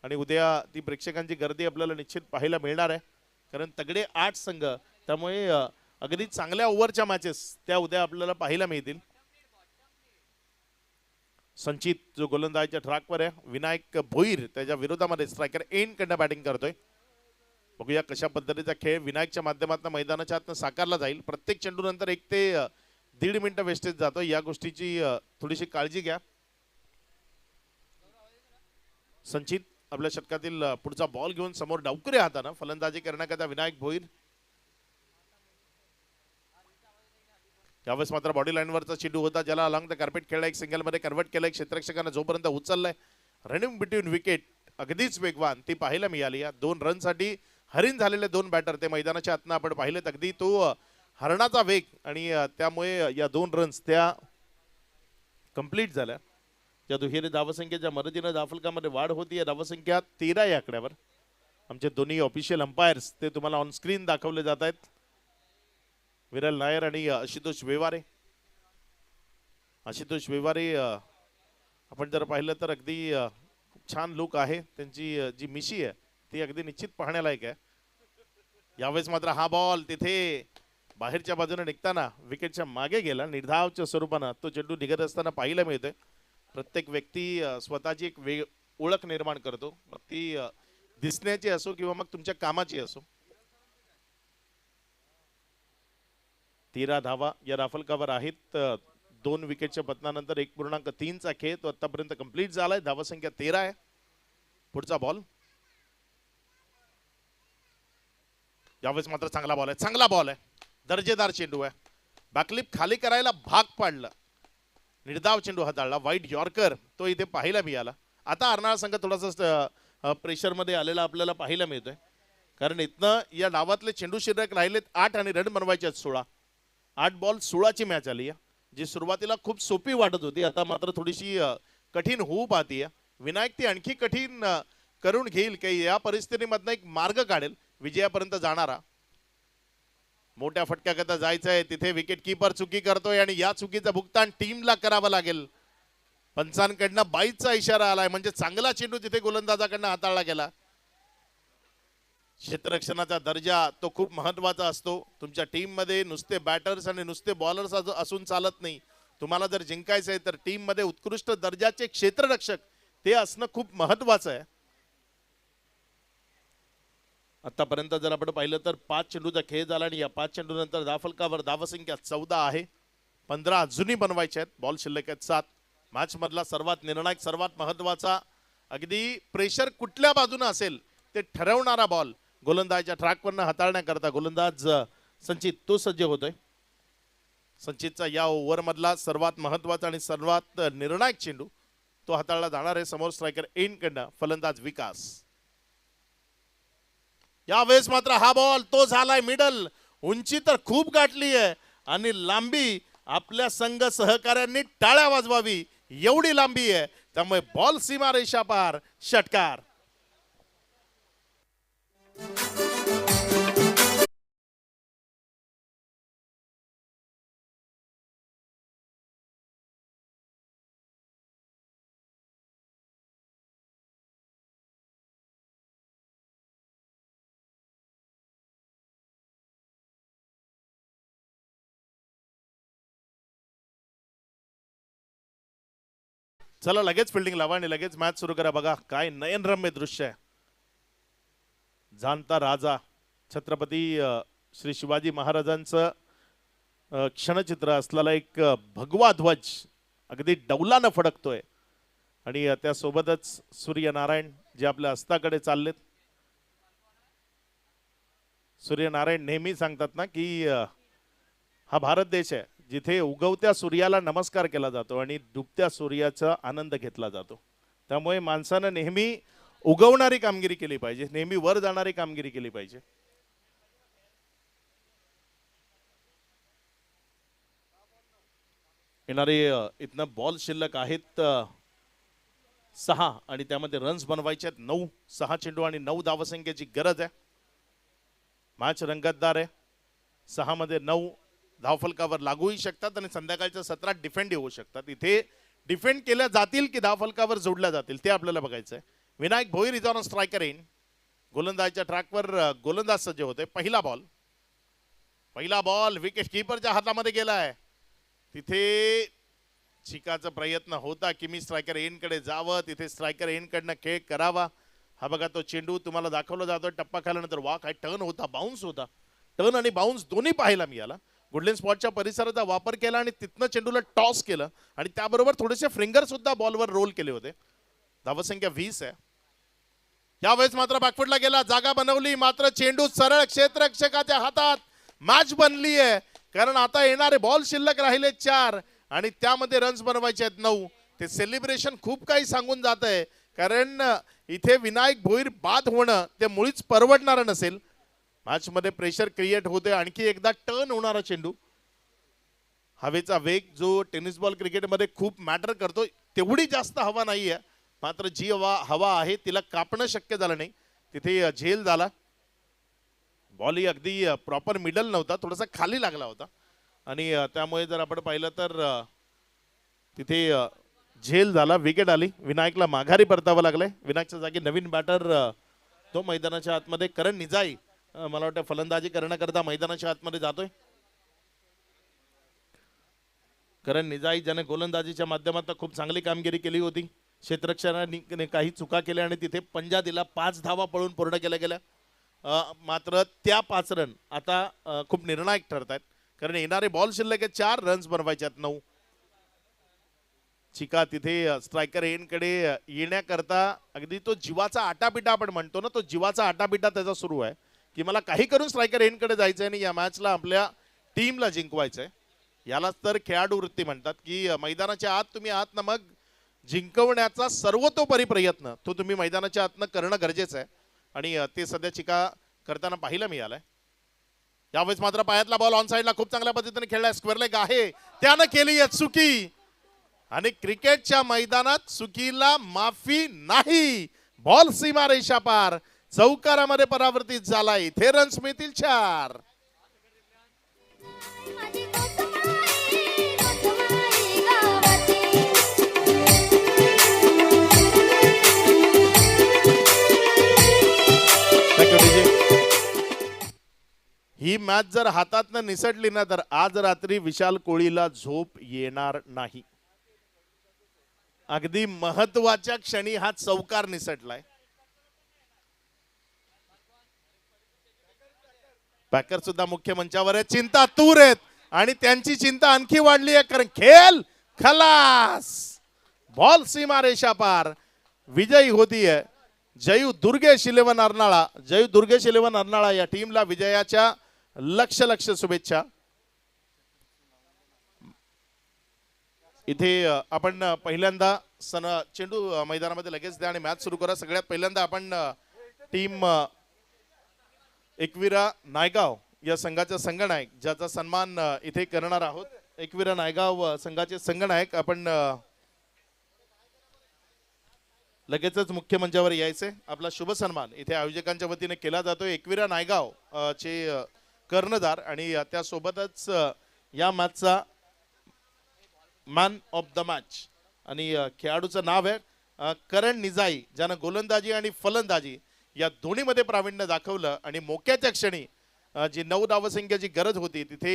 आणि उद्या ती प्रेक्षकांची गर्दी आपल्याला निश्चित पाहायला मिळणार आहे कारण तगडे 8 संघ. त्यामुळे अगदी चांगल्या ओव्हरच्या मॅचेस त्या उद्या आपल्याला पाहायला मिळतील. संचित जो गोलंदाजीच्या ट्रॅकवर आहे. विनायक भोईर त्याच्या विरोधामध्ये स्ट्रायकर एंड कडनं बॅटिंग करतोय. बघूया कशा पद्धतीचा खेळ विनायकच्या माध्यमातून मैदानाच्या आतनं साकारला जाईल. प्रत्येक चेंडूनंतर 1 ते 1.5 मिनिटं वेस्टेज जातो. या गोष्टीची थोडीशी काळजी घ्या. संचित आपल्या षटकातील पुढचा बॉल घेऊन समोर डावकुरे हातानं फलंदाजी करण्याकरता विनायक भोईर. यावेळेस मात्र बॉडी लाईनवरचा चेंडू होता ज्याला अलॉंग द कार्पेट खेळला. एक सिंगलमध्ये कन्वर्ट केलं. एक क्षेत्ररक्षकानं जोपर्यंत उचललाय रनिंग बिटवीन विकेट अगदीच वेगवान ती पाहायला मिळाली. या 2 रनसाठी हरिण झालेले 2 बॅटर ते मैदानाच्या आतनं आपण पाहिलेत. अगदी तो हरणाचा वेग आणि त्यामुळे या 2 रन्स त्या कंप्लीट झाल्या. या दुहेरी धावसंख्येच्या मदतीनं धावफलकामध्ये वाढ होती. या धावसंख्या 13 या आकड्यावर. आमचे दोन्ही ऑफिशियल अंपायर्स ते तुम्हाला ऑन स्क्रीन दाखवले जात आहेत. विरल नायर आणि आशुतोष वेवारे. आशुतोष वेवारे आपण जर पाहिलं तर अगदी खूप छान लुक आहे त्यांची. जी मिशी आहे ती अगदी निश्चित पाहण्यालायक आहे. यावेळेस मात्र हा बॉल तिथे बाहेरच्या बाजूने निघताना विकेटच्या मागे गेला. निर्धावच्या स्वरूपानं तो चेंडू निघत असताना पाहायला मिळतोय. प्रत्येक व्यक्ती स्वतःची एक ओळख निर्माण करतो. मग ती दिसण्याची असो किंवा मग तुमच्या कामाची असो. 13 धावा या राफलकावर आहेत. 2 विकेटच्या पतनानंतर 1.3चा खेळ तो आतापर्यंत कंप्लीट झालाय. धावसंख्या 13 आहे. पुढचा बॉल यावेळेस मात्र चांगला बॉल आहे. चांगला बॉल आहे. दर्जेदार चेंडू आहे. बॅकलिप खाली करायला भाग पाडला. निर्धाव चेंडू हाताळला. वाईट यॉर्कर तो इथे पाहायला मिळाला. आता अर्नाळा संघ थोडासा प्रेशरमध्ये आलेला आपल्याला पाहायला मिळतोय कारण इथनं या डावातले चेंडू शिल्लक राहिलेत 8 आणि रन बनवायचे आहेत 16. 8 बॉल 16ची मॅच आली आहे जी सुरुवातीला खूप सोपी वाटत होती. आता मात्र थोडीशी कठीण होऊ पाहतीये. विनायक ती आणखी कठीण करून घेईल काही या परिस्थितीमधनं एक मार्ग काढेल विजयापर्यंत जाणारा. मोठ्या फटक्याकरता जायचं आहे तिथे विकेट किपर चुकी करतोय आणि या चुकीचं भुगतान टीमला करावं लागेल. पंचांकडनं बाईचा इशारा आलाय म्हणजे चांगला चेंडू तिथे गोलंदाजाकडनं हाताळला गेला. क्षेत्ररक्षणाचा दर्जा तो खूप महत्वाचा असतो. तुमच्या टीम मध्ये नुसते बॅटर्स आणि नुसते बॉलर्स असून चालत नाही. तुम्हाला जर जिंकायचं आहे तर टीम मध्ये उत्कृष्ट दर्जाचे क्षेत्ररक्षक ते असणं खूप महत्वाचं आहे. आतापर्यंत जर आपण पाहिलं तर 5 चेंडूचा खेळ झाला आणि या 5 चेंडूनंतर धावफलकावर धावसंख्या 14 आहे. 15 अजूनही बनवायचे आहेत. बॉल शिल्लक आहेत 7. मॅच मधला सर्वात निर्णायक सर्वात महत्वाचा अगदी प्रेशर कुठल्या बाजूने असेल ते ठरवणारा बॉल गोलंदाजाच्या ट्रॅकवरनं हाताळण्याकरता गोलंदाज संचित तो सज्ज होतोय. संचितचा या ओव्हर मधला सर्वात महत्वाचा आणि सर्वात निर्णायक चेंडू तो हाताळला जाणार आहे. समोर स्ट्रायकर एन कडनं फलंदाज विकास. यावेळेस मात्र हा बॉल तो झालाय मिडल. उंची तर खूप गाठली आहे आणि लांबी आपल्या संघ सहकाऱ्यांनी टाळ्या वाजवावी एवढी लांबी आहे. त्यामुळे बॉल सीमारेषा पार षटकार. चला लगेच फिल्डिंग लावा आणि लगेच मॅच सुरू करा. बघा काय नयनरम्य दृश्य आहे. जाणता राजा छत्रपती श्री शिवाजी महाराजांचं क्षणचित्र असलेला एक भगवा ध्वज अगदी डौलानं फडकतोय आणि त्यासोबतच सूर्यनारायण जे आपल्या हस्ताकडे चाललेत. सूर्यनारायण नेहमी सांगतात ना की हा भारत देश आहे जिथे उगवत्या सूर्याला नमस्कार केला जातो आणि डुबत्या सूर्याचा आनंद घेतला जातो. त्यामुळे माणसानं नेहमी उगवणारी कामगिरी केली पाहिजे, नेहमी वर जाणारी कामगिरी केली पाहिजे. येणारे इथनं बॉल शिल्लक आहेत 6 आणि त्यामध्ये रन्स बनवायचे आहेत 9. 6 चेंडू आणि 9 धावसंख्येची गरज आहे. मॅच रंगतदार आहे. 6 मध्ये 9 धावफलकावर लागूही शकतात आणि संध्याकाळच्या सत्रात डिफेंड होऊ शकतात. इथे डिफेंड केल्या जातील की धावफलकावर जोडल्या जातील ते आपल्याला बघायचं आहे. Vinayak Bhoir is on striker in. गोलंदाजच्या ट्रॅकवर गोलंदाज सज्ज होते. पहिला बॉल विकेट कीपरच्या हातामध्ये गेलाय. तिथे चिकाचा प्रयत्न होता की मी स्ट्रायकर एन कडे जावं, तिथे स्ट्रायकर एन कडनं खेळ करावा. हा बघा तो चेंडू तुम्हाला दाखवला जातोय. टप्पा खाल्यानंतर वाक आहे, टर्न होता, बाउन्स होता. टर्न आणि बाउन्स दोन्ही पाहायला मिळाला. गुडलेन स्पॉटच्या परिसराचा वापर केला आणि तिथनं चेंडूला टॉस केलं आणि त्याबरोबर थोडेसे फिंगर सुद्धा बॉलवर रोल केले होते. धावसंख्या 20 आहे. यावेळेस मात्र बॅकफुटला गेला, जागा बनवली, मात्र चेंडू सरळ क्षेत्ररक्षकाच्या हातात. मॅच बनली आहे कारण आता येणारे बॉल शिल्लक राहिले 4 आणि त्यामध्ये रन्स बनवायचे आहेत 9. ते सेलिब्रेशन खूप काही सांगून जात आहे कारण इथे विनायक भोईर बाद होणं ते मुळीच परवडणारं नसेल. मॅच मध्ये प्रेशर क्रिएट होते. आणखी एकदा टर्न होणारा चेंडू. हवेचा वेग जो टेनिस बॉल क्रिकेटमध्ये खूप मॅटर करतो तेवढी जास्त हवा नाहीये, मात्र जी हवा आहे तिला कापणं शक्य झालं नाही. तिथे झेल झाला. बॉल ही अगदी प्रॉपर मिडल नव्हता, थोडासा खाली लागला होता आणि त्यामुळे जर आपण पाहिलं तर तिथे झेल झाला, विकेट आली. विनायकला माघारी परतावं लागलंय. विनायकच्या जागी नवीन बॅटर तो मैदानाच्या आतमध्ये करण निजाई मला वाटतं फलंदाजी करण्याकरता मैदानाच्या आतमध्ये जातोय. करण निजाई ज्याने गोलंदाजीच्या माध्यमातून खूप चांगली कामगिरी केली होती. क्षेत्ररक्षकाने काही चुका केल्या आणि तिथे पंजा दिला. 5 धावा पळून पूर्ण केल्या गेल्या. मात्र त्या 5 रन आता खूप निर्णायक ठरत आहेत कारण येणारे बॉल शिल्लक 4 रन्स बनवायचे आहेत 9. चिका तिथे स्ट्रायकर एनकडे येण्याकरता अगदी तो जीवाचा आटापिटा आपण म्हणतो ना, तो जीवाचा आटापिटा त्याचा सुरू आहे की मला काही करून स्ट्रायकर एनकडे जायचंय आणि या मॅचला आपल्या टीमला जिंकवायचंय. यालाच तर खेळाडू वृत्ती म्हणतात की मैदानाच्या आत तुम्ही आहात ना, मग जिंकवण्याचा सर्वतोपरी प्रयत्न तो तुम्ही मैदानाच्या आतनं करणं गरजेचं आहे आणि ते सध्या चिका करताना पाहायला मिळालंय. यावेळेस मात्र पायातला बॉल ऑन साईडला खूप चांगल्या पद्धतीने खेळलाय. स्क्वेअर लेग आहे, त्यानं केली आहे चुकी आणि क्रिकेटच्या मैदानात चुकीला माफी नाही. बॉल सीमा रेषा पार, चौकारामध्ये परावर्तित झाला. इथे रन्स मिळतील 4. ही मॅच जर हातातनं निसटली ना तर आज रात्री विशाल कोळीला झोप येणार नाही. अगदी महत्वाच्या क्षणी हा चौकार निसटलाय. पॅकर सुद्धा मुख्य मंचावर आहे. चिंता तूर आहेत आणि त्यांची चिंता आणखी वाढली आहे कारण खेळ खलास. बॉल सीमा रेषा पार. विजयी होतीये जयू दुर्गेश 11 अर्नाळा. जयू दुर्गेश 11 अर्नाळा या टीमला विजयाच्या लक्ष शुभेच्छा. इथे आपण पहिल्यांदा चेंडू मैदानामध्ये लगेच द्या आणि मॅच सुरू करा. सगळ्यात पहिल्यांदा आपण टीम एकविरा नायगाव या संघाचा संघनायक ज्याचा सन्मान इथे करणार आहोत. एकविरा नायगाव संघाचे संघनायक आपण लगेचच मुख्य मंचावर यायचे. आपला शुभ सन्मान इथे आयोजकांच्या वतीने केला जातोय. एकविरा नायगाव चे कर्णधार आणि त्यासोबतच या मॅचचा मॅन ऑफ द मॅच आणि खेळाडूचं नाव आहे करण निजाई ज्यानं गोलंदाजी आणि फलंदाजी या दोन्हीमध्ये प्रावीण्य दाखवलं आणि मोक्याच्या क्षणी जी 9 धावसंख्येची गरज होती तिथे